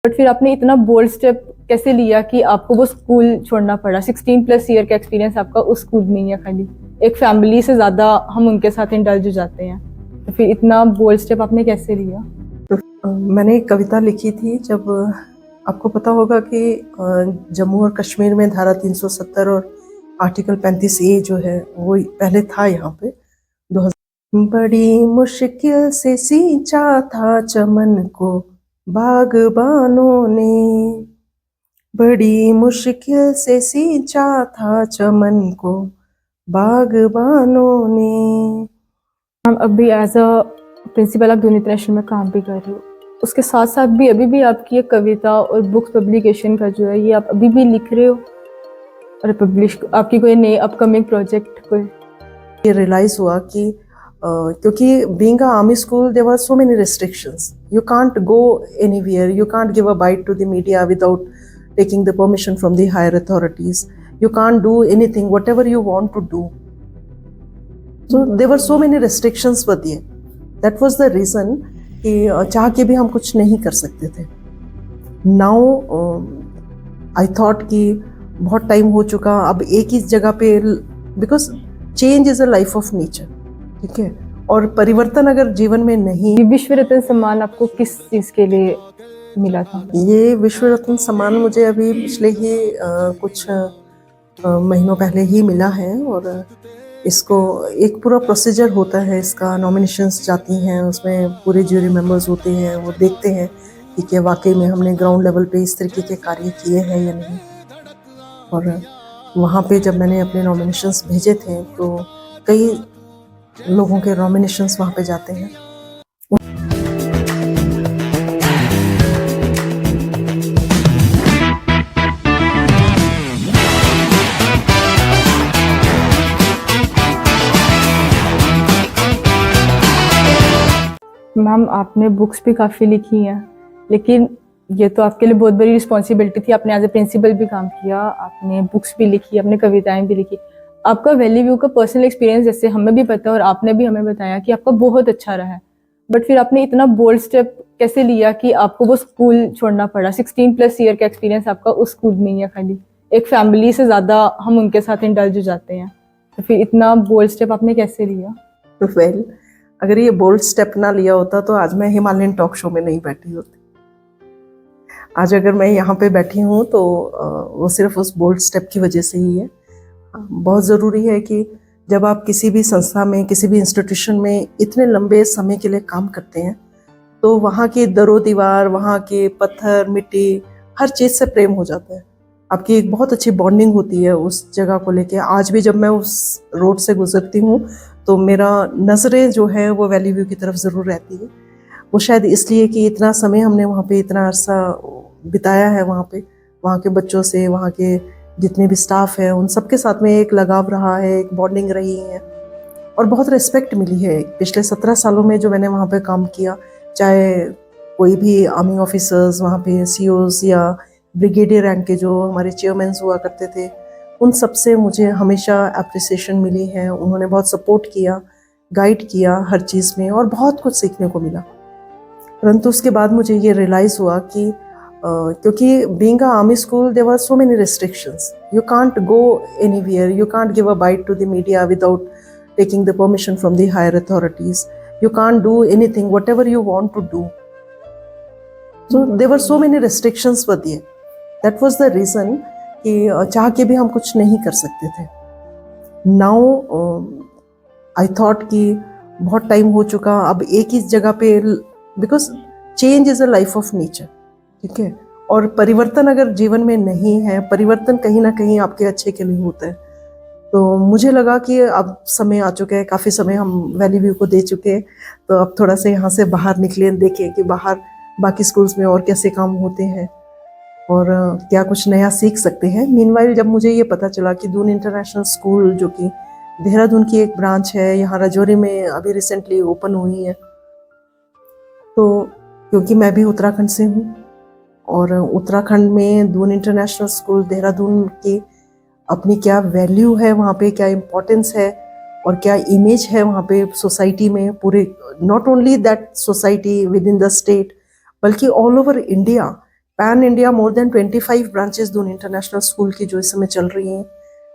But फिर आपने इतना बोल्ड स्टेप कैसे लिया कि आपको वो स्कूल छोड़ना पड़ा? 16+ ईयर का एक्सपीरियंस आपका उस स्कूल में ही है खाली। एक फैमिली से ज़्यादा हम उनके साथ इंडल्ज हो जाते हैं, तो फिर इतना बोल्ड स्टेप आपने कैसे लिया? मैंने एक कविता लिखी थी जब आपको पता होगा कि जम्मू और कश्मीर में धारा 370 और आर्टिकल 35A जो है वो पहले था यहाँ पे 2000। बड़ी मुश्किल से सींचा था चमन को बागबानों ने, बड़ी मुश्किल से सींचा था चमन को बागबानों ने। हम अभी एज अ प्रिंसिपल आप दून इंटरनेशनल में काम भी कर रहे हो, उसके साथ साथ भी अभी भी आपकी ये कविता और बुक्स पब्लिकेशन का जो है ये आप अभी भी लिख रहे हो और पब्लिश आपकी कोई नई अपकमिंग प्रोजेक्ट कोई? ये रियलाइज हुआ कि क्योंकि being a army school there were so many restrictions, you can't go anywhere, you can't give a bite to the media without taking the permission from the higher authorities, you can't do anything whatever you want to do, so there were so many restrictions were there. That was the reason कि चाह के भी हम कुछ नहीं कर सकते थे. Now I thought कि बहुत टाइम हो चुका, अब एक ही जगह पे, because change is a life of nature, ठीक है, और परिवर्तन अगर जीवन में नहीं। विश्व रत्न सम्मान आपको किस चीज़ के लिए मिला था? ये विश्व रत्न सम्मान मुझे अभी पिछले ही कुछ महीनों पहले ही मिला है, और इसको एक पूरा प्रोसीजर होता है, इसका नॉमिनेशंस जाती हैं, उसमें पूरे ज्यूरी मेंबर्स होते हैं, वो देखते हैं कि क्या वाकई में हमने ग्राउंड लेवल पे इस तरीके के कार्य किए हैं या नहीं। और वहाँ पे जब मैंने अपने नॉमिनेशंस भेजे थे तो कई लोगों के नॉमिनेशंस वहाँ पे जाते हैं। मैम आपने बुक्स भी काफ़ी लिखी हैं, लेकिन ये तो आपके लिए बहुत बड़ी रिस्पॉन्सिबिलिटी थी। आपने एज ए प्रिंसिपल भी काम किया, आपने बुक्स भी लिखी, आपने कविताएं भी लिखी। आपका वैली व्यू का पर्सनल एक्सपीरियंस जैसे हमें भी पता है और आपने भी हमें बताया कि आपका बहुत अच्छा रहा है, बट फिर आपने इतना बोल्ड स्टेप कैसे लिया कि आपको वो स्कूल छोड़ना पड़ा? 16+ ईयर का एक्सपीरियंस आपका उस स्कूल में ही है खाली। एक फैमिली से ज़्यादा हम उनके साथ इंडल्ज हो जाते हैं, तो फिर इतना बोल्ड स्टेप आपने कैसे लिया? वेल, अगर ये बोल्ड स्टेप ना लिया होता तो आज मैं हिमालयन टॉक शो में नहीं बैठी होती। आज अगर मैं यहाँ पे बैठी हूँ तो वो सिर्फ उस बोल्ड स्टेप की वजह से ही है। बहुत ज़रूरी है कि जब आप किसी भी संस्था में, किसी भी इंस्टीट्यूशन में इतने लंबे समय के लिए काम करते हैं तो वहाँ की दरो दीवार, वहाँ के पत्थर, मिट्टी, हर चीज़ से प्रेम हो जाता है। आपकी एक बहुत अच्छी बॉन्डिंग होती है उस जगह को लेके। आज भी जब मैं उस रोड से गुजरती हूँ तो मेरा नज़रें जो है वो वैली व्यू की तरफ ज़रूर रहती है। वो शायद इसलिए कि इतना समय हमने वहाँ पे, इतना अरसा बिताया है वहाँ के बच्चों से, वहाँ के जितने भी स्टाफ है उन सबके साथ में एक लगाव रहा है, एक बॉन्डिंग रही है, और बहुत रिस्पेक्ट मिली है। पिछले 17 सालों में जो मैंने वहाँ पे काम किया, चाहे कोई भी आर्मी ऑफिसर्स वहाँ पे, सीओज या ब्रिगेडियर रैंक के जो हमारे चेयरमैन हुआ करते थे, उन सब से मुझे हमेशा अप्रिसिएशन मिली है। उन्होंने बहुत सपोर्ट किया, गाइड किया हर चीज़ में, और बहुत कुछ सीखने को मिला। परंतु उसके बाद मुझे ये रियलाइज़ हुआ कि क्योंकि being a army school there were so many restrictions, you can't go anywhere, you can't give a bite to the media without taking the permission from the higher authorities, you can't do anything whatever you want to do, so there were so many restrictions were there. That was the reason कि चाह के भी हम कुछ नहीं कर सकते थे. Now I thought कि बहुत टाइम हो चुका, अब एक ही जगह पे, because change is a life of nature, ठीक है, और परिवर्तन अगर जीवन में नहीं है, परिवर्तन कहीं ना कहीं आपके अच्छे के लिए होता है। तो मुझे लगा कि अब समय आ चुका है, काफ़ी समय हम वैली व्यू को दे चुके हैं, तो अब थोड़ा सा यहाँ से बाहर निकलें, देखें कि बाहर बाकी स्कूल्स में और कैसे काम होते हैं और क्या कुछ नया सीख सकते हैं। मीनवाइल जब मुझे ये पता चला कि दून इंटरनेशनल स्कूल, जो कि देहरादून की एक ब्रांच है, यहाँ राजौरी में अभी रिसेंटली ओपन हुई है, तो क्योंकि मैं भी उत्तराखंड से हूँ और उत्तराखंड में दून इंटरनेशनल स्कूल देहरादून की अपनी क्या वैल्यू है, वहाँ पे क्या इम्पोर्टेंस है और क्या इमेज है वहाँ पे सोसाइटी में, पूरे not only that society within the state बल्कि all over India, pan India more than 25 branches Doon international school की जो इस समय चल रही हैं।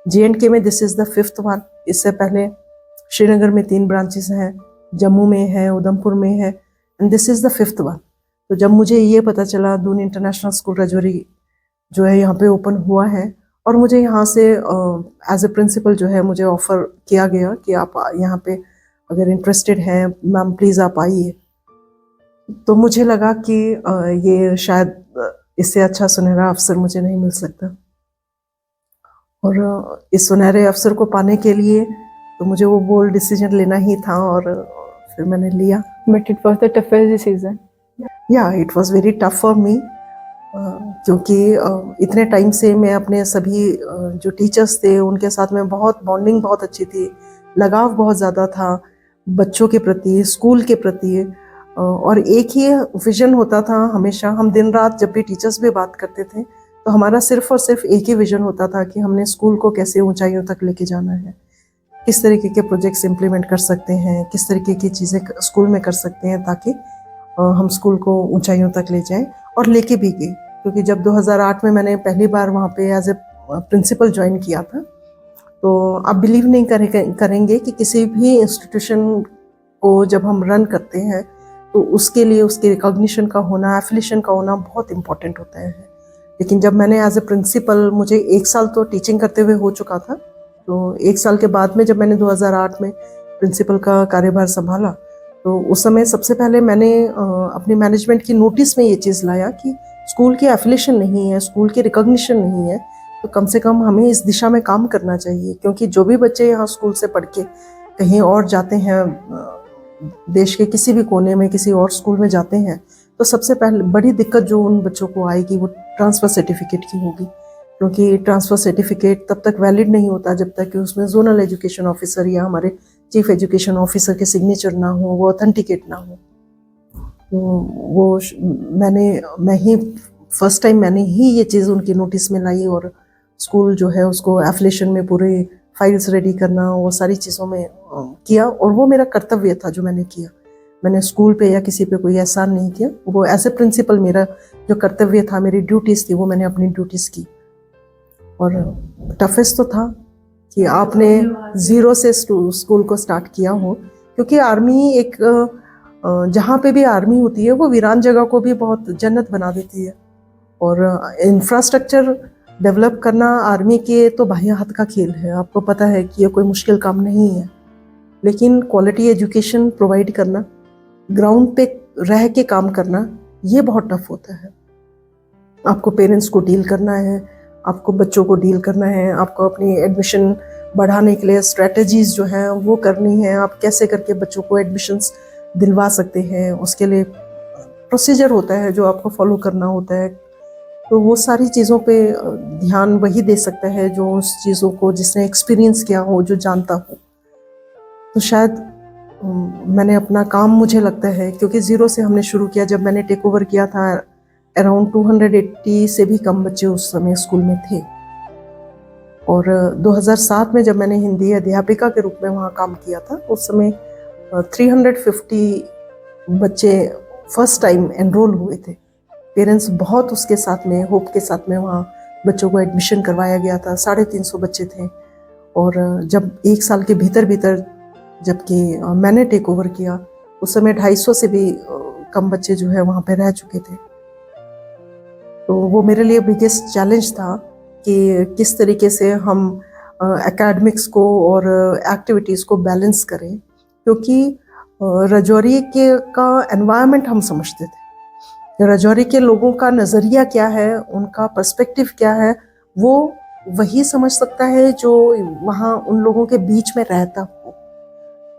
JNK में this is the 5th one. इससे पहले श्रीनगर में 3 ब्रांचेस हैं, जम्मू में है, उधमपुर में है, and this is the 5th one. तो जब मुझे ये पता चला दून इंटरनेशनल स्कूल रजौरी जो है यहाँ पे ओपन हुआ है, और मुझे यहाँ से एज ए प्रिंसिपल जो है मुझे ऑफ़र किया गया कि आप यहाँ पे अगर इंटरेस्टेड हैं मैम प्लीज़ आप आइए। तो मुझे लगा कि ये शायद इससे अच्छा सुनहरा अवसर मुझे नहीं मिल सकता, और इस सुनहरे अवसर को पाने के लिए तो मुझे वो बोल्ड डिसीजन लेना ही था, और फिर मैंने लिया। But it was the toughest decision. या it was very tough for me, क्योंकि इतने टाइम से मैं अपने सभी जो टीचर्स थे उनके साथ में बहुत बॉन्डिंग बहुत अच्छी थी, लगाव बहुत ज़्यादा था बच्चों के प्रति, स्कूल के प्रति, और एक ही विज़न होता था हमेशा। हम दिन रात जब भी टीचर्स भी बात करते थे तो हमारा सिर्फ और सिर्फ एक ही विज़न होता था कि हमने स्कूल को कैसे ऊंचाइयों तक लेके जाना है, किस तरीके के प्रोजेक्ट्स इम्प्लीमेंट कर सकते हैं, किस तरीके की चीज़ें स्कूल में कर सकते हैं ताकि हम स्कूल को ऊंचाइयों तक ले जाएं, और लेके भी गए। क्योंकि जब 2008 में मैंने पहली बार वहाँ पे एज ए प्रिंसिपल ज्वाइन किया था, तो आप बिलीव नहीं करेंगे कि किसी भी इंस्टीट्यूशन को जब हम रन करते हैं तो उसके लिए उसके रिकॉग्निशन का होना, एफिलिएशन का होना बहुत इम्पोर्टेंट होता है। लेकिन जब मैंने एज ए प्रिंसिपल, मुझे 1 साल तो टीचिंग करते हुए हो चुका था, तो 1 साल के बाद में जब मैंने 2008 में प्रिंसिपल का कार्यभार संभाला, तो उस समय सबसे पहले मैंने अपनी मैनेजमेंट की नोटिस में ये चीज़ लाया कि स्कूल की एफिलिएशन नहीं है, स्कूल की रिकॉग्निशन नहीं है, तो कम से कम हमें इस दिशा में काम करना चाहिए। क्योंकि जो भी बच्चे यहाँ स्कूल से पढ़ के कहीं और जाते हैं, देश के किसी भी कोने में किसी और स्कूल में जाते हैं, तो सबसे पहले बड़ी दिक्कत जो उन बच्चों को आएगी वो ट्रांसफ़र सर्टिफिकेट की होगी। क्योंकि ट्रांसफ़र सर्टिफिकेट तब तक वैलिड नहीं होता जब तक कि उसमें जोनल एजुकेशन ऑफिसर या हमारे चीफ एजुकेशन ऑफिसर के सिग्नेचर ना हो, वो ऑथेंटिकेट ना हो। तो वो मैं ही फर्स्ट टाइम मैंने ही ये चीज़ उनकी नोटिस में लाई, और स्कूल जो है उसको एफिलिएशन में पूरे फाइल्स रेडी करना, वो सारी चीज़ों में किया, और वो मेरा कर्तव्य था जो मैंने किया। मैंने स्कूल पे या किसी पे कोई एहसान नहीं किया, वो एज ए प्रिंसिपल मेरा जो कर्तव्य था, मेरी ड्यूटीज़ थी, वो मैंने अपनी ड्यूटीज़ की। और टफेस्ट तो था कि आपने ज़ीरो से स्कूल को स्टार्ट किया हो, क्योंकि आर्मी एक जहाँ पे भी आर्मी होती है वो वीरान जगह को भी बहुत जन्नत बना देती है, और इंफ्रास्ट्रक्चर डेवलप करना आर्मी के तो बाह्य हाथ का खेल है। आपको पता है कि ये कोई मुश्किल काम नहीं है, लेकिन क्वालिटी एजुकेशन प्रोवाइड करना, ग्राउंड पे रह के काम करना, ये बहुत टफ होता है। आपको पेरेंट्स को डील करना है, आपको बच्चों को डील करना है, आपको अपनी एडमिशन बढ़ाने के लिए स्ट्रेटजीज़ जो हैं वो करनी है। आप कैसे करके बच्चों को एडमिशन्स दिलवा सकते हैं, उसके लिए प्रोसीजर होता है जो आपको फॉलो करना होता है। तो वो सारी चीज़ों पे ध्यान वही दे सकता है जो उस चीज़ों को जिसने एक्सपीरियंस किया हो, जो जानता हो। तो शायद मैंने अपना काम, मुझे लगता है, क्योंकि ज़ीरो से हमने शुरू किया। जब मैंने टेक ओवर किया था अराउंड 280 से भी कम बच्चे उस समय स्कूल में थे, और 2007 में जब मैंने हिंदी अध्यापिका के रूप में वहाँ काम किया था, उस समय 350 बच्चे फर्स्ट टाइम एनरोल हुए थे। पेरेंट्स बहुत उसके साथ में, होप के साथ में वहाँ बच्चों को एडमिशन करवाया गया था। 350 बच्चे थे, और जब 1 साल के भीतर जबकि मैंने टेक ओवर किया, उस समय 250 से भी कम बच्चे जो है वहाँ पे रह चुके थे। तो वो मेरे लिए बिगेस्ट चैलेंज था कि किस तरीके से हम एकेडमिक्स को और एक्टिविटीज़ को बैलेंस करें, क्योंकि रजौरी का एनवायरनमेंट हम समझते थे। रजौरी के लोगों का नज़रिया क्या है, उनका पर्सपेक्टिव क्या है, वो वही समझ सकता है जो वहाँ उन लोगों के बीच में रहता हो।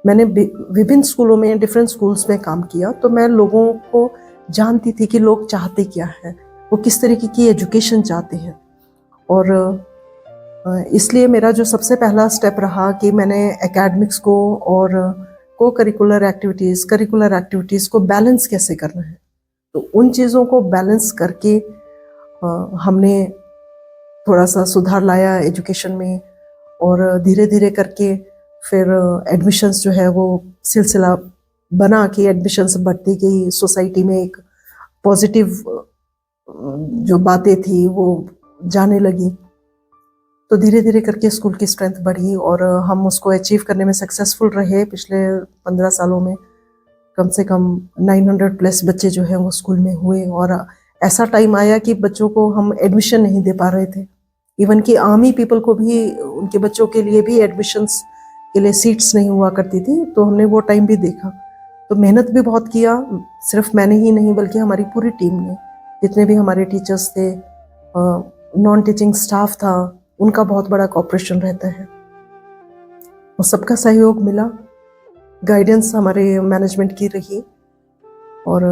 मैंने विभिन्न स्कूलों में, डिफरेंट स्कूल्स में काम किया, तो मैं लोगों को जानती थी कि लोग चाहते क्या हैं, वो किस तरीके की एजुकेशन चाहते हैं। और इसलिए मेरा जो सबसे पहला स्टेप रहा कि मैंने एकेडमिक्स को और को करिकुलर एक्टिविटीज़ को बैलेंस कैसे करना है। तो उन चीज़ों को बैलेंस करके हमने थोड़ा सा सुधार लाया एजुकेशन में, और धीरे धीरे करके फिर एडमिशन्स जो है वो सिलसिला बना के एडमिशन्स बढ़ती गई। सोसाइटी में एक पॉजिटिव जो बातें थी वो जाने लगी। तो धीरे धीरे करके स्कूल की स्ट्रेंथ बढ़ी और हम उसको अचीव करने में सक्सेसफुल रहे। पिछले 15 सालों में कम से कम 900 प्लस बच्चे जो हैं वो स्कूल में हुए। और ऐसा टाइम आया कि बच्चों को हम एडमिशन नहीं दे पा रहे थे, इवन कि आर्मी पीपल को भी उनके बच्चों के लिए भी एडमिशन्स के लिए सीट्स नहीं हुआ करती थी। तो हमने वो टाइम भी देखा। तो मेहनत भी बहुत किया, सिर्फ मैंने ही नहीं बल्कि हमारी पूरी टीम ने, जितने भी हमारे टीचर्स थे, नॉन टीचिंग स्टाफ था, उनका बहुत बड़ा कॉपरेशन रहता है और सबका सहयोग मिला। गाइडेंस हमारे मैनेजमेंट की रही और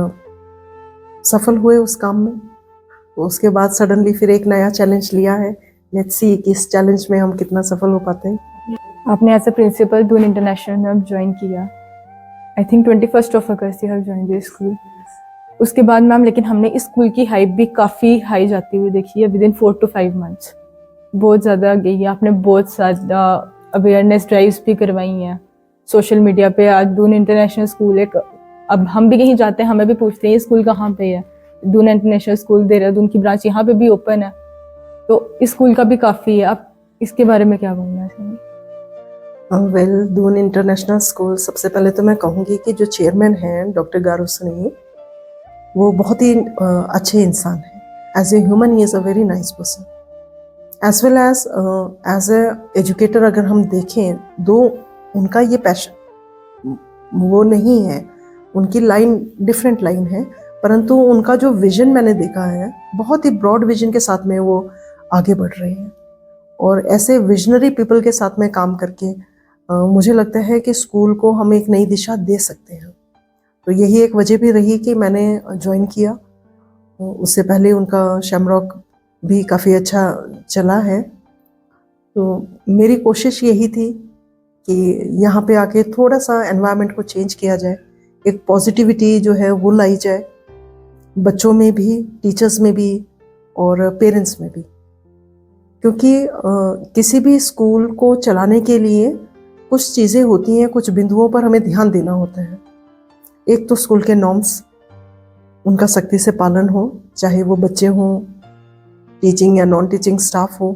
सफल हुए उस काम में। तो उसके बाद सडनली फिर एक नया चैलेंज लिया है। लेट्स सी कि इस चैलेंज में हम कितना सफल हो पाते हैं। आपने as a principal Doon international में अब ज्वाइन किया। आई थिंक 21 अगस्त you have join this school. उसके बाद मैम लेकिन हमने इस स्कूल की हाइप भी काफ़ी हाई जाती हुई देखी है विदिन 4 to 5 months। बहुत ज़्यादा गई है। आपने बहुत ज़्यादा अवेयरनेस ड्राइव्स भी करवाई हैं सोशल मीडिया पे। आज दून इंटरनेशनल स्कूल एक, अब हम भी कहीं जाते हैं हमें भी पूछते हैं ये स्कूल कहाँ पे है। दून इंटरनेशनल स्कूल देहरादून की ब्रांच यहाँ पे भी ओपन है, तो इस स्कूल का भी काफ़ी है। आप इसके बारे में क्या बोलना चाहेंगे? वेल, दून इंटरनेशनल स्कूल, सबसे पहले तो मैं कहूँगी कि जो चेयरमैन हैं डॉक्टर गारू सनी, वो बहुत ही अच्छे इंसान हैं। As a human he is a very nice person. As well as a educator अगर हम देखें, दो उनका ये पैशन वो नहीं है, उनकी लाइन डिफरेंट लाइन है, परंतु उनका जो विजन मैंने देखा है बहुत ही ब्रॉड विजन के साथ में वो आगे बढ़ रहे हैं। और ऐसे विजनरी पीपल के साथ में काम करके मुझे लगता है कि स्कूल को हम एक नई दिशा दे सकते हैं। तो यही एक वजह भी रही कि मैंने ज्वाइन किया। उससे पहले उनका शैमरॉक भी काफ़ी अच्छा चला है। तो मेरी कोशिश यही थी कि यहाँ पे आके थोड़ा सा एनवायरनमेंट को चेंज किया जाए, एक पॉजिटिविटी जो है वो लाई जाए बच्चों में भी, टीचर्स में भी और पेरेंट्स में भी। क्योंकि किसी भी स्कूल को चलाने के लिए कुछ चीज़ें होती हैं, कुछ बिंदुओं पर हमें ध्यान देना होता है। एक तो स्कूल के नॉर्म्स, उनका सख्ती से पालन हो, चाहे वो बच्चे हों, टीचिंग या नॉन टीचिंग स्टाफ हो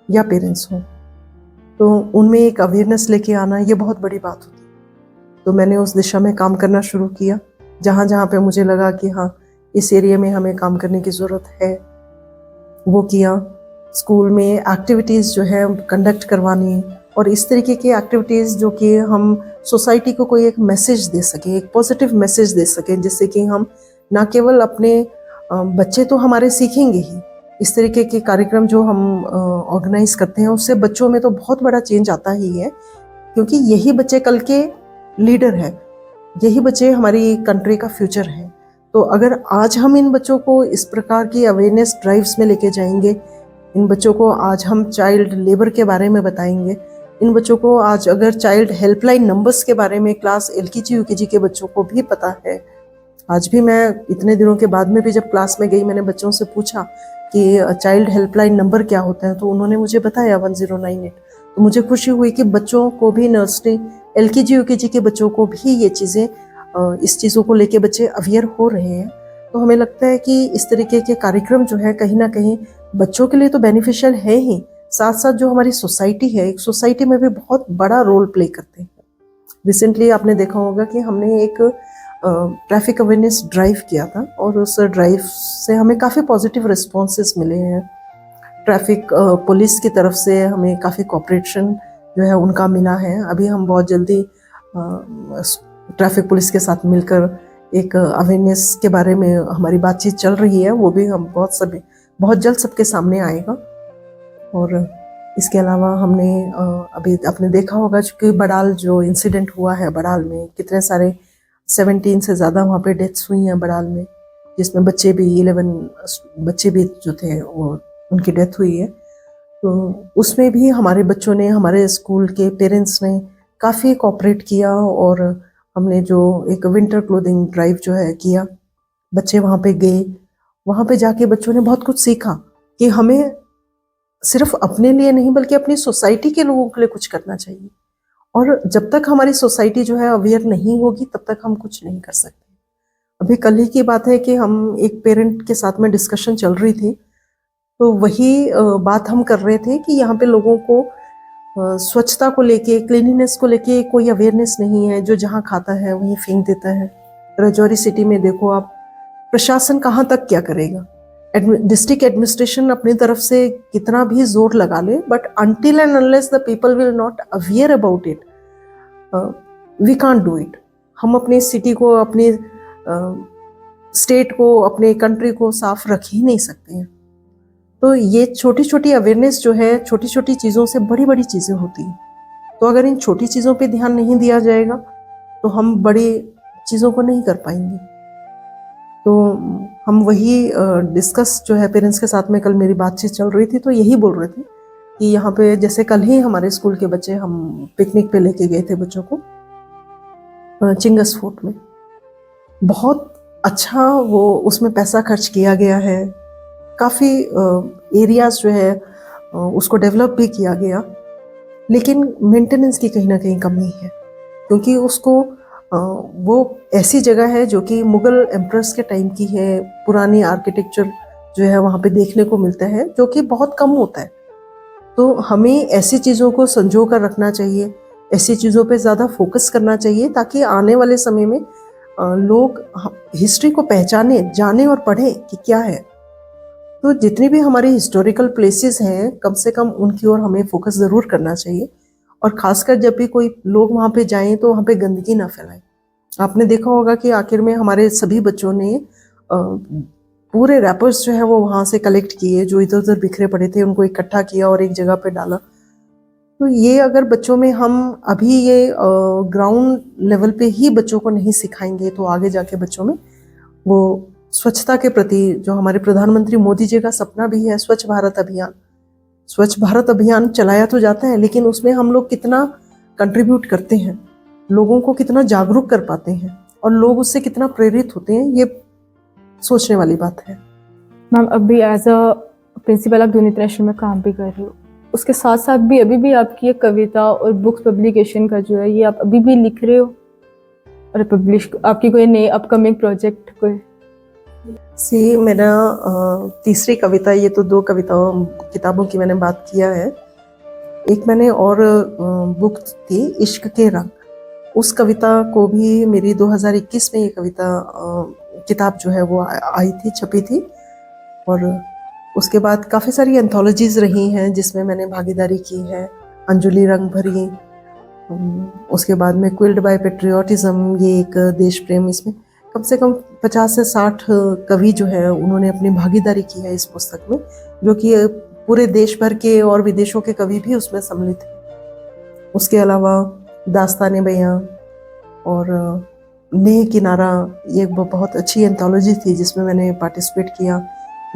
या पेरेंट्स हों। तो उनमें एक अवेयरनेस लेके आना ये बहुत बड़ी बात होती है। तो मैंने उस दिशा में काम करना शुरू किया। जहाँ जहाँ पे मुझे लगा कि हाँ इस एरिया में हमें काम करने की ज़रूरत है वो किया। स्कूल में एक्टिविटीज़ जो है कंडक्ट करवानी, और इस तरीके की एक्टिविटीज़ जो कि हम सोसाइटी को कोई एक मैसेज दे सकें, एक पॉजिटिव मैसेज दे सकें, जिससे कि हम ना केवल अपने बच्चे तो हमारे सीखेंगे ही, इस तरीके के कार्यक्रम जो हम ऑर्गेनाइज करते हैं उससे बच्चों में तो बहुत बड़ा चेंज आता ही है। क्योंकि यही बच्चे कल के लीडर हैं, यही बच्चे हमारी कंट्री का फ्यूचर है। तो अगर आज हम इन बच्चों को इस प्रकार की अवेयरनेस ड्राइव्स में लेके जाएंगे, इन बच्चों को आज हम चाइल्ड लेबर के बारे में बताएंगे, इन बच्चों को आज अगर चाइल्ड हेल्पलाइन नंबर्स के बारे में क्लास LKG UKG के बच्चों को भी पता है। आज भी मैं इतने दिनों के बाद में भी जब क्लास में गई, मैंने बच्चों से पूछा कि चाइल्ड हेल्पलाइन नंबर क्या होता है, तो उन्होंने मुझे बताया 1098। तो मुझे खुशी हुई कि बच्चों को भी, नर्सरी LKG UKG के बच्चों को भी ये चीज़ें, इस चीज़ों को लेके बच्चे अवेयर हो रहे हैं। तो हमें लगता है कि इस तरीके के कार्यक्रम जो है कहीं ना कहीं बच्चों के लिए तो बेनिफिशियल है ही, साथ साथ जो हमारी सोसाइटी है, एक सोसाइटी में भी बहुत बड़ा रोल प्ले करते हैं। रिसेंटली आपने देखा होगा कि हमने एक ट्रैफिक अवेयरनेस ड्राइव किया था और उस ड्राइव से हमें काफ़ी पॉजिटिव रिस्पॉन्सेस मिले हैं। ट्रैफिक पुलिस की तरफ से हमें काफ़ी कोऑपरेशन जो है उनका मिला है। अभी हम बहुत जल्दी ट्रैफिक पुलिस के साथ मिलकर एक अवेयरनेस के बारे में हमारी बातचीत चल रही है, वो भी हम बहुत जल्द सबके सामने आएगा। और इसके अलावा हमने अभी आपने देखा होगा कि बड़ाल जो इंसिडेंट हुआ है, बड़ाल में कितने सारे 17 से ज़्यादा वहाँ पे डेथ्स हुई हैं बड़ाल में, जिसमें बच्चे भी 11 बच्चे भी जो थे वो उनकी डेथ हुई है। तो उसमें भी हमारे बच्चों ने, हमारे स्कूल के पेरेंट्स ने काफ़ी कोऑपरेट किया और हमने जो एक विंटर क्लोथिंग ड्राइव जो है किया, बच्चे वहाँ पे गए, वहाँ पे जाके बच्चों ने बहुत कुछ सीखा कि हमें सिर्फ अपने लिए नहीं बल्कि अपनी सोसाइटी के लोगों के लिए कुछ करना चाहिए। और जब तक हमारी सोसाइटी जो है अवेयर नहीं होगी तब तक हम कुछ नहीं कर सकते। अभी कल ही की बात है कि हम एक पेरेंट के साथ में डिस्कशन चल रही थी, तो वही बात हम कर रहे थे कि यहाँ पे लोगों को स्वच्छता को लेके, क्लीनिनेस को लेके कोई अवेयरनेस नहीं है। जो जहाँ खाता है वहीं फेंक देता है। राजौरी सिटी में देखो आप, प्रशासन कहाँ तक क्या करेगा। डिस्ट्रिक्ट एडमिनिस्ट्रेशन अपनी तरफ से कितना भी जोर लगा ले, but until and unless the people will not aware about it, we can't do it. हम अपनी सिटी को, अपनी स्टेट को, अपने कंट्री को साफ रख ही नहीं सकते हैं। तो ये छोटी छोटी अवेयरनेस जो है, छोटी छोटी चीज़ों से बड़ी बड़ी चीज़ें होती हैं। तो अगर इन छोटी चीज़ों पे ध्यान नहीं दिया जाएगा तो हम बड़ी चीज़ों को नहीं कर पाएंगे। तो हम वही डिस्कस जो है पेरेंट्स के साथ में, कल मेरी बातचीत चल रही थी तो यही बोल रहे थे कि यहाँ पे जैसे कल ही हमारे स्कूल के बच्चे, हम पिकनिक पे लेके गए थे बच्चों को चिंगस फोर्ट में। बहुत अच्छा वो उसमें पैसा खर्च किया गया है। काफ़ी एरियाज जो है उसको डेवलप भी किया गया, लेकिन मेंटेनेंस की कहीं ना कहीं कमी है। क्योंकि उसको वो ऐसी जगह है जो कि मुगल एम्प्रेस के टाइम की है। पुरानी आर्किटेक्चर जो है वहाँ पे देखने को मिलता है, जो कि बहुत कम होता है। तो हमें ऐसी चीज़ों को संजो कर रखना चाहिए, ऐसी चीज़ों पे ज़्यादा फोकस करना चाहिए, ताकि आने वाले समय में लोग हिस्ट्री को पहचाने, जाने और पढ़ें कि क्या है। तो जितनी भी हमारी हिस्टोरिकल प्लेसेस हैं, कम से कम उनकी ओर हमें फोकस ज़रूर करना चाहिए। और ख़ासकर जब भी कोई लोग वहाँ पे जाएं तो वहाँ पे गंदगी ना फैलाएं। आपने देखा होगा कि आखिर में हमारे सभी बच्चों ने पूरे रैपर्स जो है वो वहाँ से कलेक्ट किए, जो इधर उधर बिखरे पड़े थे उनको इकट्ठा किया और एक जगह पे डाला। तो ये अगर बच्चों में हम अभी ये ग्राउंड लेवल पे ही बच्चों को नहीं सिखाएंगे तो आगे जाके बच्चों में वो स्वच्छता के प्रति, जो हमारे प्रधानमंत्री मोदी जी का सपना भी है, स्वच्छ भारत अभियान। स्वच्छ भारत अभियान चलाया तो जाता है, लेकिन उसमें हम लोग कितना कंट्रीब्यूट करते हैं, लोगों को कितना जागरूक कर पाते हैं और लोग उससे कितना प्रेरित होते हैं, ये सोचने वाली बात है। मैम, अभी एज अ प्रिंसिपल आप यूनिट नेशनल में काम भी कर रहे हो, उसके साथ साथ भी अभी भी आपकी ये कविता और बुक्स पब्लिकेशन का जो है ये आप अभी भी लिख रहे हो और पब्लिश, आपकी कोई नई अपकमिंग प्रोजेक्ट कोई? सी मेरा तीसरी कविता, ये तो दो किताबों की मैंने बात किया है। एक मैंने और बुक थी इश्क के रंग, उस कविता को भी मेरी 2021 में ये कविता किताब जो है वो आई थी, छपी थी। और उसके बाद काफ़ी सारी एंथोलॉजीज रही हैं जिसमें मैंने भागीदारी की है। अंजुली रंग भरी, उसके बाद में क्विल्ड बाय पेट्रियोटिज्म, ये एक देश प्रेम, इसमें कम से कम 50 से 60 कवि जो है उन्होंने अपनी भागीदारी की है इस पुस्तक में, जो कि पूरे देश भर के और विदेशों के कवि भी उसमें सम्मिलित हैं। उसके अलावा दास्ताने बयां और नेह किनारा, ये बहुत अच्छी एंथोलॉजी थी जिसमें मैंने पार्टिसिपेट किया।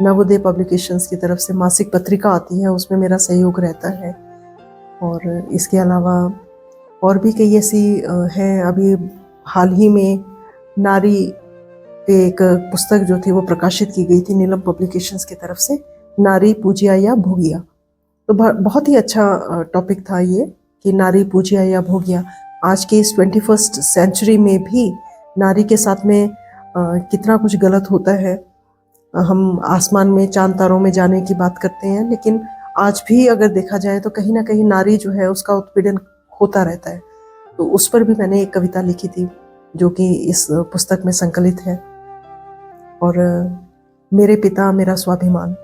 नवोदय पब्लिकेशंस की तरफ से मासिक पत्रिका आती है, उसमें मेरा सहयोग रहता है। और इसके अलावा और भी कई ऐसी हैं। अभी हाल ही में नारी पे एक पुस्तक जो थी वो प्रकाशित की गई थी नीलम पब्लिकेशंस की तरफ से, नारी पूजिया या भोगिया। तो बहुत ही अच्छा टॉपिक था ये कि नारी पूजिया या भोगिया। आज के इस 21st सेंचुरी में भी नारी के साथ में कितना कुछ गलत होता है। हम आसमान में चांद तारों में जाने की बात करते हैं, लेकिन आज भी अगर देखा जाए तो कहीं ना कहीं नारी जो है उसका उत्पीड़न होता रहता है। तो उस पर भी मैंने एक कविता लिखी थी जो कि इस पुस्तक में संकलित है। और मेरे पिता मेरा स्वाभिमान,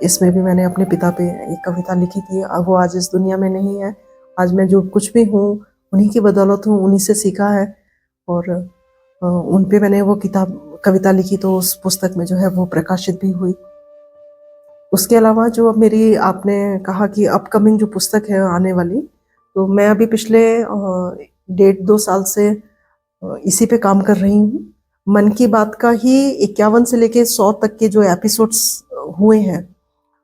इसमें भी मैंने अपने पिता पे एक कविता लिखी थी। अब वो आज इस दुनिया में नहीं है। आज मैं जो कुछ भी हूँ उन्हीं की बदौलत हूँ, उन्हीं से सीखा है। और उन पे मैंने वो कविता लिखी, तो उस पुस्तक में जो है वो प्रकाशित भी हुई। उसके अलावा जो अब मेरी, आपने कहा कि अपकमिंग जो पुस्तक है आने वाली, तो मैं अभी पिछले 1.5-2 साल से इसी पे काम कर रही हूँ। मन की बात का ही 51 से लेके 100 तक के जो एपिसोड्स हुए हैं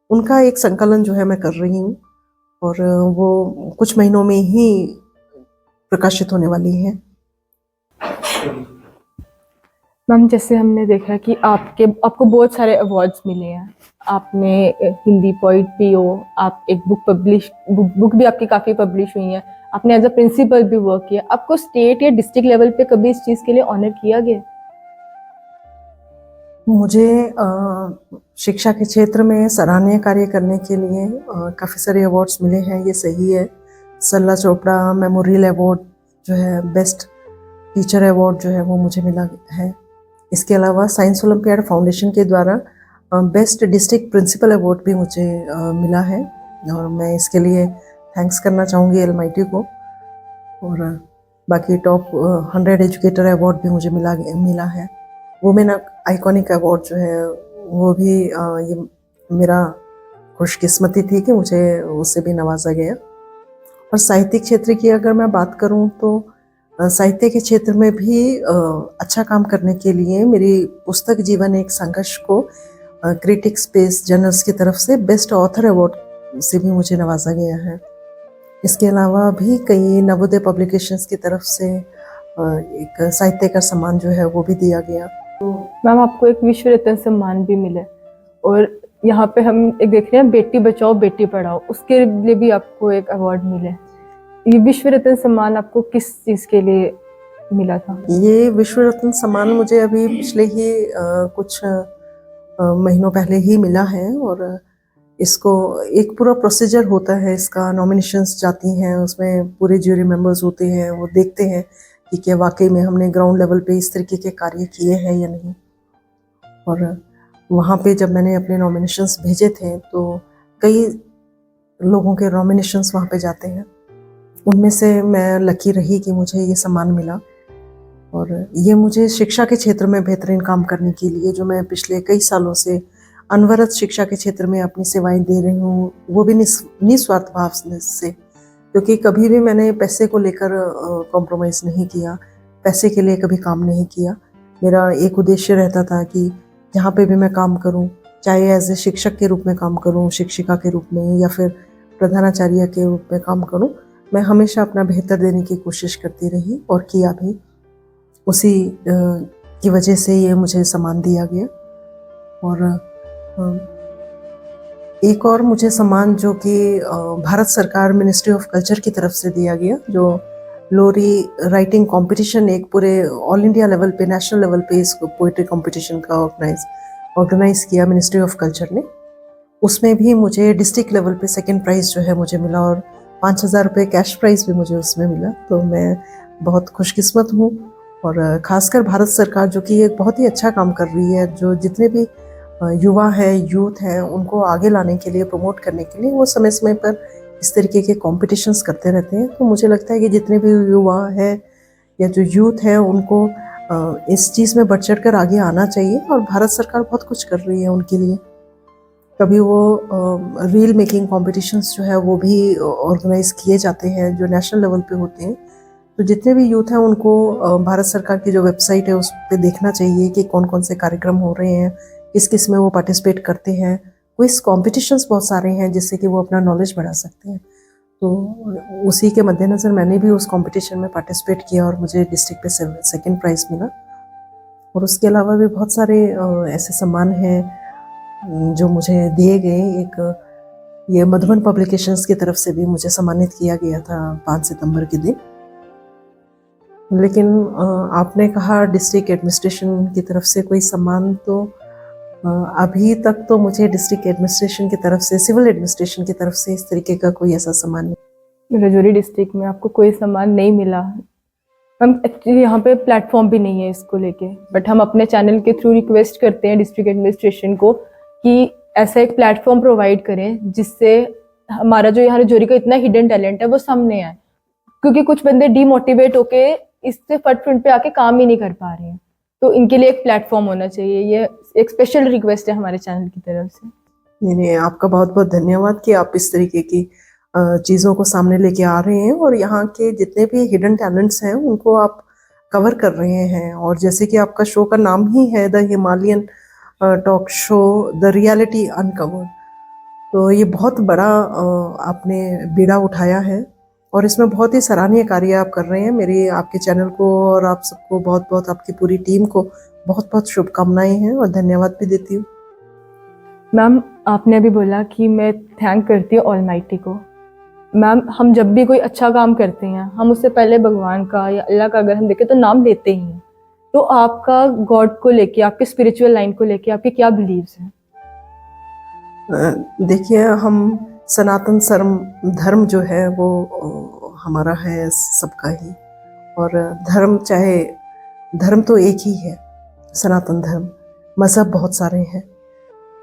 उनका एक संकलन जो है मैं कर रही हूँ, और वो कुछ महीनों में ही प्रकाशित होने वाली है। मैम, जैसे हमने देखा कि आपको बहुत सारे अवार्ड्स मिले हैं। आपने हिंदी पोइट भी हो, आप एक बुक भी आपकी काफ़ी पब्लिश हुई है, आपने एज अ प्रिंसिपल भी वर्क किया। आपको स्टेट या डिस्ट्रिक्ट लेवल पे कभी इस चीज़ के लिए ऑनर किया गया? मुझे शिक्षा के क्षेत्र में सराहनीय कार्य करने के लिए काफ़ी सारे अवार्ड्स मिले हैं, ये सही है। सरला चोपड़ा मेमोरियल अवार्ड जो है, बेस्ट टीचर अवार्ड जो है वो मुझे मिला है। इसके अलावा साइंस ओलंपियाड फाउंडेशन के द्वारा बेस्ट डिस्ट्रिक्ट प्रिंसिपल अवार्ड भी मुझे मिला है और मैं इसके लिए थैंक्स करना चाहूँगी अलमाइटी को। और बाकी टॉप 100 एजुकेटर अवार्ड भी मुझे मिला है। वुमेन आइकॉनिक अवार्ड जो है वो भी ये मेरा खुशकिस्मती थी कि मुझे उससे भी नवाजा गया। और साहित्यिक क्षेत्र की अगर मैं बात करूं तो साहित्य के क्षेत्र में भी अच्छा काम करने के लिए मेरी पुस्तक जीवन एक संघर्ष को क्रिटिक स्पेस जर्नल्स की तरफ से बेस्ट ऑथर अवार्ड से भी मुझे नवाजा गया है। इसके अलावा भी कई नवोदय पब्लिकेशंस की तरफ से एक साहित्य का सम्मान जो है वो भी दिया गया। मैम आपको एक विश्व रत्न सम्मान भी मिला और यहाँ पे हम एक देख रहे हैं बेटी बचाओ बेटी पढ़ाओ, उसके लिए भी आपको एक अवार्ड मिला। ये विश्व रत्न सम्मान आपको किस चीज़ के लिए मिला था? ये विश्व रत्न सम्मान मुझे अभी पिछले ही कुछ महीनों पहले ही मिला है और इसको एक पूरा प्रोसीजर होता है, इसका नॉमिनेशंस जाती हैं, उसमें पूरे ज्यूरी मेंबर्स होते हैं, वो देखते हैं कि क्या वाकई में हमने ग्राउंड लेवल पे इस तरीके के कार्य किए हैं या नहीं। और वहाँ पे जब मैंने अपने नॉमिनेशंस भेजे थे तो कई लोगों के नॉमिनेशंस वहाँ पे जाते हैं, उनमें से मैं लकी रही कि मुझे ये सम्मान मिला। और ये मुझे शिक्षा के क्षेत्र में बेहतरीन काम करने के लिए, जो मैं पिछले कई सालों से अनवरत शिक्षा के क्षेत्र में अपनी सेवाएं दे रही हूँ, वो भी निस्वार्थ भाव से, क्योंकि कभी भी मैंने पैसे को लेकर कॉम्प्रोमाइज़ नहीं किया, पैसे के लिए कभी काम नहीं किया। मेरा एक उद्देश्य रहता था कि जहाँ पे भी मैं काम करूँ, चाहे एज ए शिक्षक के रूप में काम करूँ, शिक्षिका के रूप में या फिर प्रधानाचार्य के रूप में काम करूँ, मैं हमेशा अपना बेहतर देने की कोशिश करती रही और किया भी। उसी की वजह से ये मुझे सम्मान दिया गया। और एक और मुझे सम्मान जो कि भारत सरकार मिनिस्ट्री ऑफ कल्चर की तरफ से दिया गया, जो लोरी राइटिंग कंपटीशन एक पूरे ऑल इंडिया लेवल पे, नेशनल लेवल पे इसको पोइट्री कंपटीशन का ऑर्गेनाइज किया मिनिस्ट्री ऑफ कल्चर ने। उसमें भी मुझे डिस्ट्रिक्ट लेवल पे सेकंड प्राइज़ जो है मुझे मिला और 5,000 रुपये कैश प्राइज़ भी मुझे उसमें मिला। तो मैं बहुत खुशकिस्मत हूँ। और ख़ासकर भारत सरकार जो कि एक बहुत ही अच्छा काम कर रही है, जो जितने भी युवा है, यूथ हैं, उनको आगे लाने के लिए, प्रमोट करने के लिए वो समय समय पर इस तरीके के कॉम्पिटिशन्स करते रहते हैं। तो मुझे लगता है कि जितने भी युवा हैं या जो यूथ है, उनको इस चीज़ में बढ़ चढ़ कर आगे आना चाहिए और भारत सरकार बहुत कुछ कर रही है उनके लिए। कभी वो रील मेकिंग कॉम्पिटिशन्स जो है वो भी ऑर्गेनाइज किए जाते हैं, जो नेशनल लेवल पे होते हैं। तो जितने भी यूथ हैं उनको भारत सरकार की जो वेबसाइट है उस पर देखना चाहिए कि कौन कौन से कार्यक्रम हो रहे हैं, किस किस में वो पार्टिसिपेट करते हैं। क्विज कॉम्पिटिशन्स बहुत सारे हैं जिससे कि वो अपना नॉलेज बढ़ा सकते हैं। तो उसी के मद्देनज़र मैंने भी उस कंपटीशन में पार्टिसिपेट किया और मुझे डिस्ट्रिक्ट पे सेकंड प्राइज़ मिला। और उसके अलावा भी बहुत सारे ऐसे सम्मान हैं जो मुझे दिए गए। एक ये मधुबन पब्लिकेशंस की तरफ से भी मुझे सम्मानित किया गया था 5 सितंबर के दिन। लेकिन आपने कहा डिस्ट्रिक्ट एडमिनिस्ट्रेशन की तरफ से कोई सम्मान, तो अभी तक तो मुझे डिस्ट्रिक्ट एडमिनिस्ट्रेशन की तरफ से, सिविल एडमिनिस्ट्रेशन की तरफ से इस तरीके का कोई ऐसा सम्मान नहीं। राजौरी डिस्ट्रिक्ट में आपको कोई सम्मान नहीं मिला। हम एक्चुअली यहाँ पे प्लेटफॉर्म भी नहीं है इसको लेके, बट हम अपने चैनल के थ्रू रिक्वेस्ट करते हैं डिस्ट्रिक्ट एडमिनिस्ट्रेशन को कि ऐसा एक प्लेटफॉर्म प्रोवाइड करें जिससे हमारा जो यहाँ राजौरी का इतना हिडन टैलेंट है वो सामने आए, क्योंकि कुछ बंदे डीमोटिवेट होके इससे फ्रंट पे आके काम ही नहीं कर पा रहे हैं। तो इनके लिए एक प्लेटफॉर्म होना चाहिए। ये एक स्पेशल रिक्वेस्ट है हमारे चैनल की तरफ से। नहीं, आपका बहुत बहुत धन्यवाद कि आप इस तरीके की चीज़ों को सामने लेके आ रहे हैं और यहाँ के जितने भी हिडन टैलेंट्स हैं उनको आप कवर कर रहे हैं। और जैसे कि आपका शो का नाम ही है the Himalayan talk show the reality uncovered, तो ये बहुत बड़ा आपने बीड़ा उठाया है और इसमें बहुत ही सराहनीय कार्य आप कर रहे हैं। मेरी आपके चैनल को और आप सबको बहुत बहुत, आपकी पूरी टीम को बहुत बहुत शुभकामनाएं हैं और धन्यवाद भी देती हूँ। मैम आपने अभी बोला कि मैं थैंक करती हूँ ऑलमाइटी को। मैम हम जब भी कोई अच्छा काम करते हैं हम उससे पहले भगवान का या अल्लाह का अगर हम देखें तो नाम लेते ही हैं, तो आपका गॉड को लेके, आपके स्पिरिचुअल लाइन को लेके आपके क्या बिलीव्स हैं? देखिए, हम सनातन धर्म जो है वो हमारा है सबका ही। और धर्म तो एक ही है, सनातन धर्म। मज़हब बहुत सारे हैं,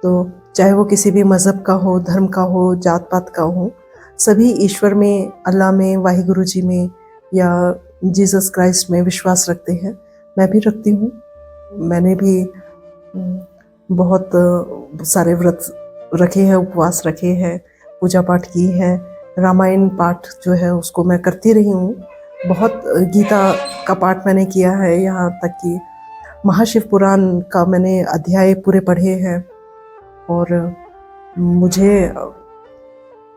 तो चाहे वो किसी भी मज़हब का हो, धर्म का हो, जात पात का हो, सभी ईश्वर में, अल्लाह में, वाहिगुरु जी में या जीसस क्राइस्ट में विश्वास रखते हैं। मैं भी रखती हूँ। मैंने भी बहुत सारे व्रत रखे हैं, उपवास रखे हैं, पूजा पाठ की है। रामायण पाठ जो है उसको मैं करती रही हूँ। बहुत गीता का पाठ मैंने किया है, यहाँ तक कि महाशिव पुराण का मैंने अध्याय पूरे पढ़े हैं। और मुझे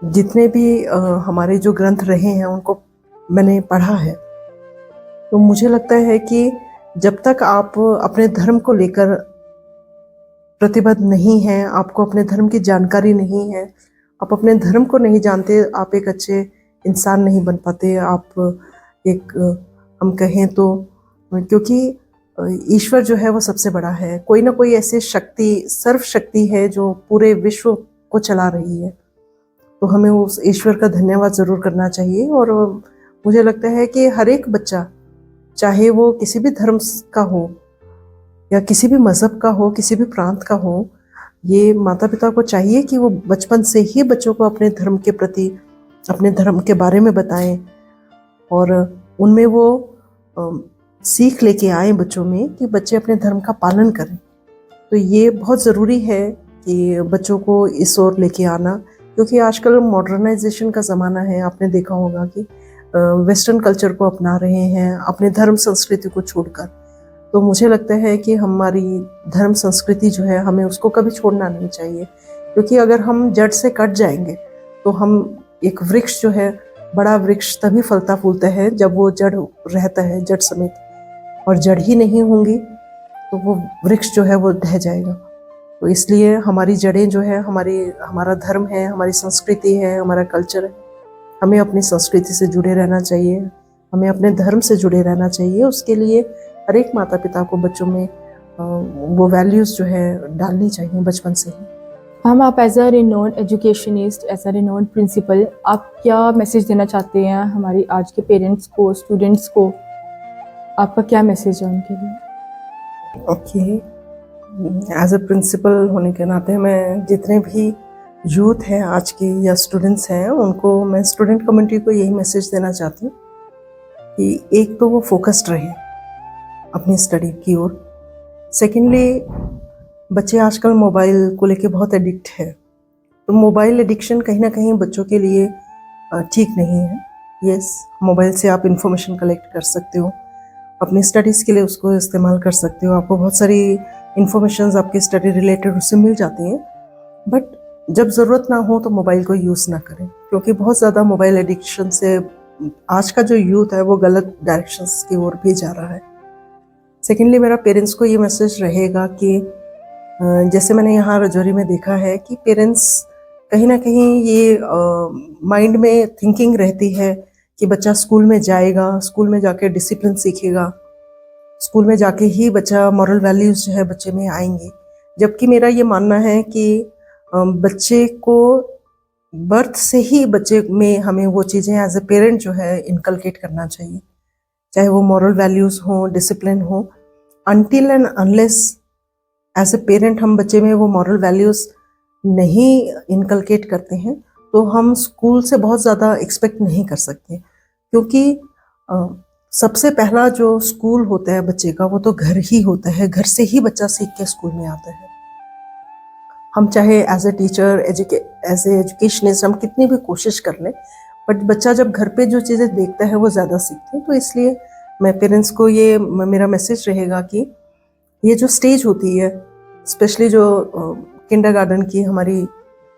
जितने भी हमारे जो ग्रंथ रहे हैं उनको मैंने पढ़ा है। तो मुझे लगता है कि जब तक आप अपने धर्म को लेकर प्रतिबद्ध नहीं हैं, आपको अपने धर्म की जानकारी नहीं है, आप अपने धर्म को नहीं जानते, आप एक अच्छे इंसान नहीं बन पाते। आप एक हम कहें तो, क्योंकि ईश्वर जो है वो सबसे बड़ा है। कोई ना कोई ऐसी शक्ति, सर्व शक्ति है जो पूरे विश्व को चला रही है। तो हमें उस ईश्वर का धन्यवाद ज़रूर करना चाहिए। और मुझे लगता है कि हर एक बच्चा, चाहे वो किसी भी धर्म का हो या किसी भी मज़हब का हो, किसी भी प्रांत का हो, ये माता पिता को चाहिए कि वो बचपन से ही बच्चों को अपने धर्म के प्रति, अपने धर्म के बारे में बताएं और उनमें वो सीख लेके आए बच्चों में कि बच्चे अपने धर्म का पालन करें। तो ये बहुत ज़रूरी है कि बच्चों को इस ओर लेके आना, क्योंकि आजकल मॉडर्नाइजेशन का ज़माना है। आपने देखा होगा कि वेस्टर्न कल्चर को अपना रहे हैं अपने धर्म संस्कृति को छोड़कर। तो मुझे लगता है कि हमारी धर्म संस्कृति जो है, हमें उसको कभी छोड़ना नहीं चाहिए, क्योंकि अगर हम जड़ से कट जाएंगे तो हम एक वृक्ष जो है, बड़ा वृक्ष तभी फलता फूलता है जब वो जड़ रहता है, जड़ समेत। और जड़ ही नहीं होंगी तो वो वृक्ष जो है वो ढह जाएगा। तो इसलिए हमारी जड़ें जो है, हमारा धर्म है, हमारी संस्कृति है, हमारा कल्चर है। हमें अपनी संस्कृति से जुड़े रहना चाहिए, हमें अपने धर्म से जुड़े रहना चाहिए। उसके लिए हर एक माता पिता को बच्चों में वो वैल्यूज़ जो है डालनी चाहिए बचपन से ही। हम, आप as a renowned educationist, as a renowned principal, आप क्या मैसेज देना चाहते हैं हमारी आज के पेरेंट्स को, स्टूडेंट्स को? आपका क्या मैसेज है उनके लिए? ओके, एज अ प्रिंसिपल होने के नाते मैं जितने भी यूथ हैं आज के या स्टूडेंट्स हैं, उनको, मैं स्टूडेंट कम्युनिटी को यही मैसेज देना चाहती हूँ कि एक तो वो फोकस्ड रहे अपनी स्टडी की ओर। सेकेंडली, बच्चे आजकल मोबाइल को लेके बहुत एडिक्ट है। तो मोबाइल एडिक्शन कहीं ना कहीं बच्चों के लिए ठीक नहीं है। यस, मोबाइल से आप इंफॉर्मेशन कलेक्ट कर सकते हो, अपनी स्टडीज़ के लिए उसको इस्तेमाल कर सकते हो, आपको बहुत सारी इंफॉर्मेशंस आपकी स्टडी रिलेटेड उससे मिल जाती हैं। बट जब ज़रूरत ना हो तो मोबाइल को यूज़ ना करें, क्योंकि बहुत ज़्यादा मोबाइल एडिक्शन से आज का जो यूथ है वो गलत डायरेक्शंस की ओर भी जा रहा है। सेकेंडली, मेरा पेरेंट्स को ये मैसेज रहेगा कि जैसे मैंने यहाँ रजौरी में देखा है कि पेरेंट्स कहीं ना कहीं ये माइंड में थिंकिंग रहती है कि बच्चा स्कूल में जाएगा, स्कूल में जाके डिसिप्लिन सीखेगा, स्कूल में जाके ही बच्चा मॉरल वैल्यूज़ जो है बच्चे में आएंगे। जबकि मेरा ये मानना है कि बच्चे को बर्थ से ही बच्चे में हमें वो चीज़ें एज ए पेरेंट जो है इनकलकेट करना चाहिए, चाहे वो मॉरल वैल्यूज़ हो, डिसिप्लिन हो। Until and unless as a parent हम बच्चे में वो मॉरल वैल्यूज़ नहीं इनकलकेट करते हैं तो हम स्कूल से बहुत ज़्यादा एक्सपेक्ट नहीं कर सकते, क्योंकि सबसे पहला जो स्कूल होता है बच्चे का वो तो घर ही होता है। घर से ही बच्चा सीख के स्कूल में आता है। हम चाहे as a teacher, as a educationist हम कितनी भी कोशिश कर लें, बट बच्चा जब घर पे जो चीज़ें देखता है वो ज़्यादा सीखते हैं। तो इसलिए मैं पेरेंट्स को ये मेरा मैसेज रहेगा कि ये जो स्टेज होती है, स्पेशली जो किंडरगार्टन की हमारी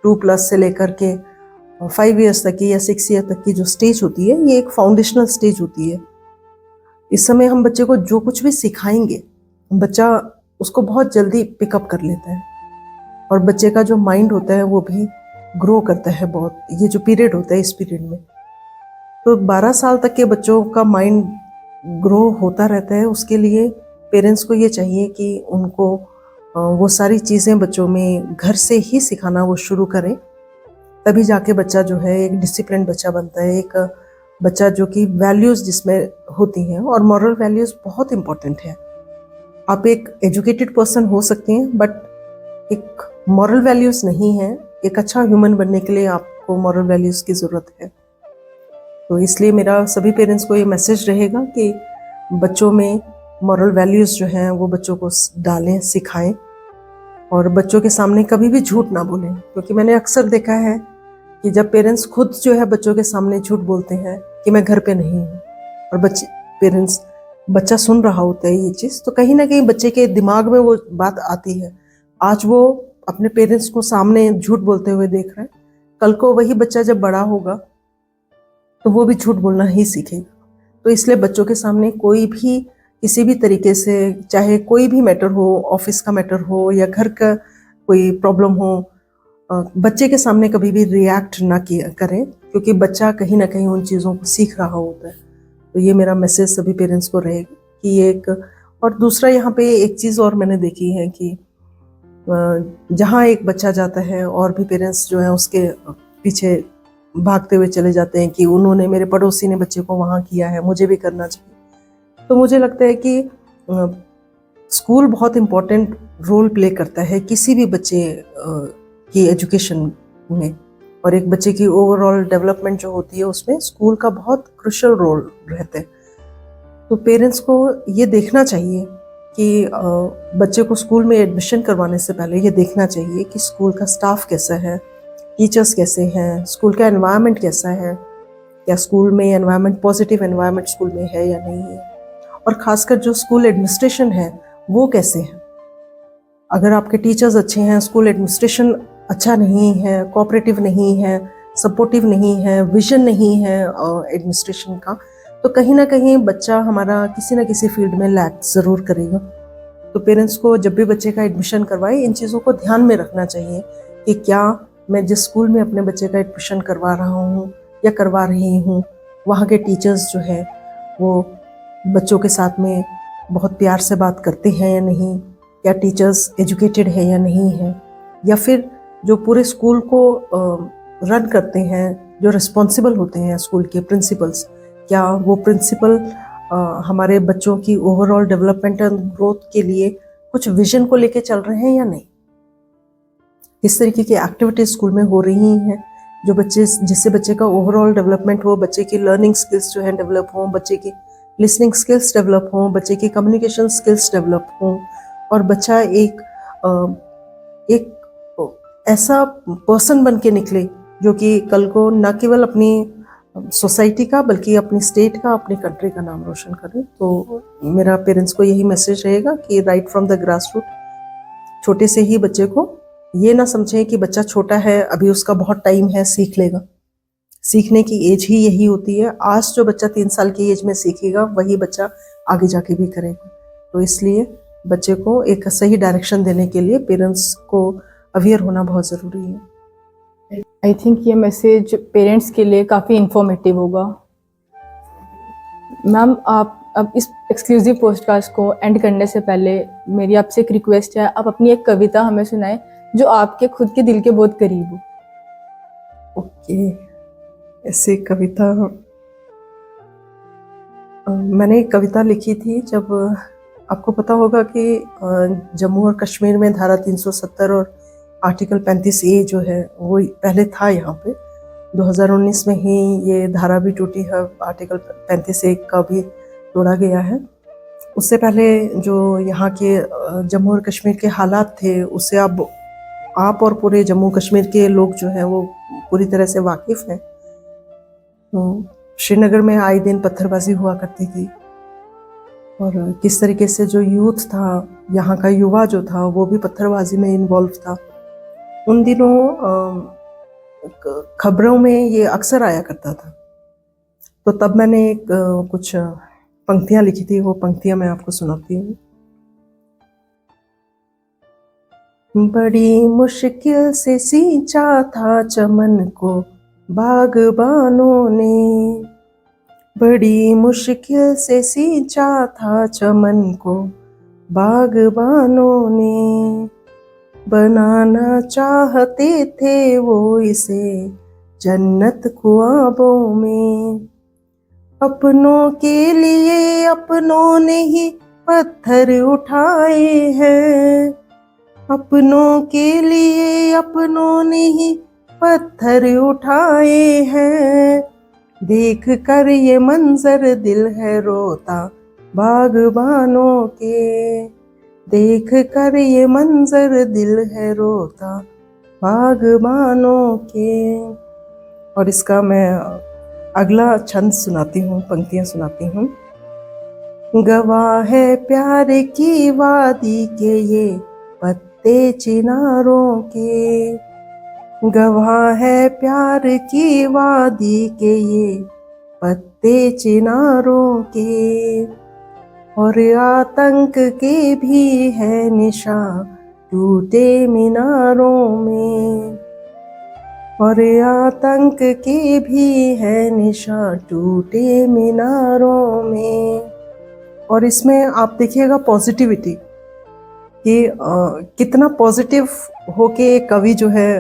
2+ से लेकर के 5 ईयर्स तक की या 6 ईयर तक की जो स्टेज होती है, ये एक फाउंडेशनल स्टेज होती है। इस समय हम बच्चे को जो कुछ भी सिखाएंगे, बच्चा उसको बहुत जल्दी पिकअप कर लेता है और बच्चे का जो माइंड होता है वो भी ग्रो करता है बहुत। ये जो पीरियड होता है, इस पीरियड में तो 12 साल तक के बच्चों का माइंड ग्रो होता रहता है। उसके लिए पेरेंट्स को ये चाहिए कि उनको वो सारी चीज़ें बच्चों में घर से ही सिखाना वो शुरू करें, तभी जाके बच्चा जो है एक डिसिप्लिन बच्चा बनता है, एक बच्चा जो कि वैल्यूज़ जिसमें होती हैं, और मॉरल वैल्यूज़ बहुत इम्पॉर्टेंट है। आप एक एजुकेटेड पर्सन हो सकते हैं बट एक मॉरल वैल्यूज़ नहीं है। एक अच्छा ह्यूमन बनने के लिए आपको मॉरल वैल्यूज़ की ज़रूरत है। तो इसलिए मेरा सभी पेरेंट्स को ये मैसेज रहेगा कि बच्चों में मॉरल वैल्यूज़ जो हैं वो बच्चों को डालें, सिखाएं, और बच्चों के सामने कभी भी झूठ ना बोलें, क्योंकि मैंने अक्सर देखा है कि जब पेरेंट्स खुद जो है बच्चों के सामने झूठ बोलते हैं कि मैं घर पे नहीं हूँ, और बच्चा सुन रहा होता है ये चीज़, तो कहीं ना कहीं बच्चे के दिमाग में वो बात आती है। आज वो अपने पेरेंट्स को सामने झूठ बोलते हुए देख रहे हैं, कल को वही बच्चा जब बड़ा होगा तो वो भी झूठ बोलना ही सीखेगा। तो इसलिए बच्चों के सामने कोई भी किसी भी तरीके से, चाहे कोई भी मैटर हो, ऑफिस का मैटर हो या घर का कोई प्रॉब्लम हो, बच्चे के सामने कभी भी रिएक्ट ना किया करें, क्योंकि बच्चा कहीं ना कहीं उन चीज़ों को सीख रहा होता है। तो ये मेरा मैसेज सभी पेरेंट्स को रहेगा कि ये एक, और दूसरा यहाँ पे एक चीज़ और मैंने देखी है कि जहाँ एक बच्चा जाता है और भी पेरेंट्स जो हैं उसके पीछे भागते हुए चले जाते हैं कि उन्होंने, मेरे पड़ोसी ने बच्चे को वहाँ किया है, मुझे भी करना चाहिए। तो मुझे लगता है कि स्कूल बहुत इम्पोर्टेंट रोल प्ले करता है किसी भी बच्चे की एजुकेशन में, और एक बच्चे की ओवरऑल डेवलपमेंट जो होती है उसमें स्कूल का बहुत क्रुशियल रोल रहता है। तो पेरेंट्स को ये देखना चाहिए कि बच्चे को स्कूल में एडमिशन करवाने से पहले ये देखना चाहिए कि स्कूल का स्टाफ कैसा है, टीचर्स कैसे हैं, स्कूल का एनवायरनमेंट कैसा है, क्या स्कूल में एनवायरनमेंट, पॉजिटिव एनवायरनमेंट स्कूल में है या नहीं है, और ख़ासकर जो स्कूल एडमिनिस्ट्रेशन है वो कैसे है। अगर आपके टीचर्स अच्छे हैं, स्कूल एडमिनिस्ट्रेशन अच्छा नहीं है, कोऑपरेटिव नहीं है, सपोर्टिव नहीं है, विजन नहीं है एडमिनिस्ट्रेशन का, तो कहीं ना कहीं बच्चा हमारा किसी ना किसी फील्ड में लैक ज़रूर करेगा। तो पेरेंट्स को जब भी बच्चे का एडमिशन करवाए इन चीज़ों को ध्यान में रखना चाहिए कि क्या मैं जिस स्कूल में अपने बच्चे का एडमिशन करवा रहा हूँ या करवा रही हूँ, वहाँ के टीचर्स जो है वो बच्चों के साथ में बहुत प्यार से बात करते हैं या नहीं, क्या टीचर्स एजुकेटेड है या नहीं है, या फिर जो पूरे स्कूल को रन करते हैं, जो रिस्पॉन्सिबल होते हैं स्कूल के प्रिंसिपल्स, क्या वो प्रिंसिपल हमारे बच्चों की ओवरऑल डेवलपमेंट एंड ग्रोथ के लिए कुछ विजन को लेके चल रहे हैं या नहीं। इस तरीके की एक्टिविटीज स्कूल में हो रही हैं जो जिससे बच्चे का ओवरऑल डेवलपमेंट हो, बच्चे की लर्निंग स्किल्स जो है डेवलप हो, बच्चे की लिसनिंग स्किल्स डेवलप हो, बच्चे की कम्युनिकेशन स्किल्स डेवलप हो, और बच्चा एक ऐसा पर्सन बन के निकले जो कि कल को न केवल अपनी सोसाइटी का बल्कि अपनी स्टेट का, अपनी कंट्री का नाम रोशन करे। तो मेरा पेरेंट्स को यही मैसेज रहेगा कि right from the grass root, छोटे से ही बच्चे को ये ना समझें कि बच्चा छोटा है, अभी उसका बहुत टाइम है, सीख लेगा। सीखने की एज ही यही होती है। आज जो बच्चा 3 साल की एज में सीखेगा वही बच्चा आगे जाके भी करेगा। तो इसलिए बच्चे को एक सही डायरेक्शन देने के लिए पेरेंट्स को अवेयर होना बहुत ज़रूरी है। आई थिंक ये मैसेज पेरेंट्स के लिए काफ़ी इंफॉर्मेटिव होगा। मैम, आप अब इस एक्सक्लूसिव पॉडकास्ट को एंड करने से पहले मेरी आपसे एक रिक्वेस्ट है, आप अपनी एक कविता हमें सुनाएं जो आपके खुद के दिल के बहुत करीब हो। ओके, ऐसी कविता मैंने एक कविता लिखी थी जब, आपको पता होगा कि जम्मू और कश्मीर में धारा 370 और आर्टिकल 35A जो है वो पहले था यहाँ पे। 2019 में ही ये धारा भी टूटी है, आर्टिकल 35A का भी तोड़ा गया है। उससे पहले जो यहाँ के जम्मू और कश्मीर के हालात थे उससे आप और पूरे जम्मू कश्मीर के लोग जो हैं वो पूरी तरह से वाकिफ़ हैं। तो श्रीनगर में आए दिन पत्थरबाजी हुआ करती थी, और किस तरीके से जो यूथ था, यहाँ का युवा जो था वो भी पत्थरबाजी में इन्वॉल्व था। उन दिनों खबरों में ये अक्सर आया करता था। तो तब मैंने कुछ पंक्तियाँ लिखी थी, वो पंक्तियाँ मैं आपको सुनाती हूँ। बड़ी मुश्किल से सींचा था चमन को बागबानों ने, बड़ी मुश्किल से सींचा था चमन को बागबानों ने बनाना चाहते थे वो इसे जन्नत ख्वाबों में। अपनों के लिए अपनों ने ही पत्थर उठाए हैं, अपनों के लिए अपनों ने ही पत्थर उठाए हैं। देख कर ये मंजर दिल है रोता बागबानों के, देख कर ये मंजर दिल है रोता बागबानों के। और इसका मैं अगला छंद सुनाती हूँ, पंक्तियाँ सुनाती हूँ। गवाह है प्यार की वादी के ये पत्ते चिनारों के, गवाह है प्यार की वादी के ये पत्ते चिनारों के। और आतंक के भी है निशान टूटे मीनारों में, और आतंक के भी है निशान टूटे मीनारों में। और इसमें आप देखिएगा पॉजिटिविटी कि कितना पॉजिटिव होके कवि जो है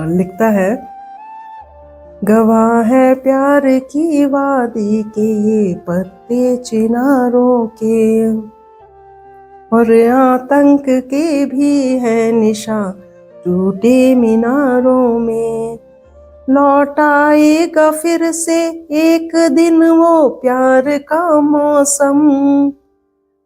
लिखता है। गवाह है प्यार की वादी के ये पत्ते चिनारों के, और आतंक के भी है निशान टूटे मीनारों में। लौट आएगा फिर से एक दिन वो प्यार का मौसम,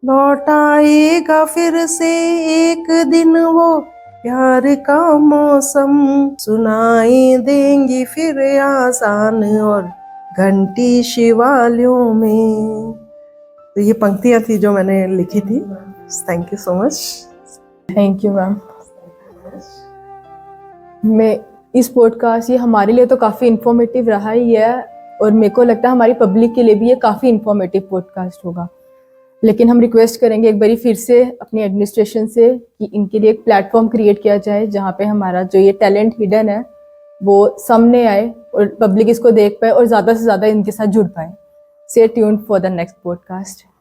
लौट आएगा फिर से एक दिन वो प्यार का मौसम। सुनाई देंगी फिर आसान और घंटी शिवालियों में। तो ये पंक्तियाँ थी जो मैंने लिखी थी। Thank you so much. Thank you ma'am. मैं इस पॉडकास्ट ये हमारे लिए तो काफ़ी इन्फॉर्मेटिव रहा ही है, और मेरे को लगता है हमारी पब्लिक के लिए भी ये काफ़ी इन्फॉर्मेटिव पॉडकास्ट होगा। लेकिन हम रिक्वेस्ट करेंगे एक बारी फिर से अपनी एडमिनिस्ट्रेशन से कि इनके लिए एक प्लेटफॉर्म क्रिएट किया जाए जहाँ पे हमारा जो ये टैलेंट हिडन है वो सामने आए और पब्लिक इसको देख पाए और ज़्यादा से ज़्यादा इनके साथ जुड़ पाए। Stay tuned for the next podcast.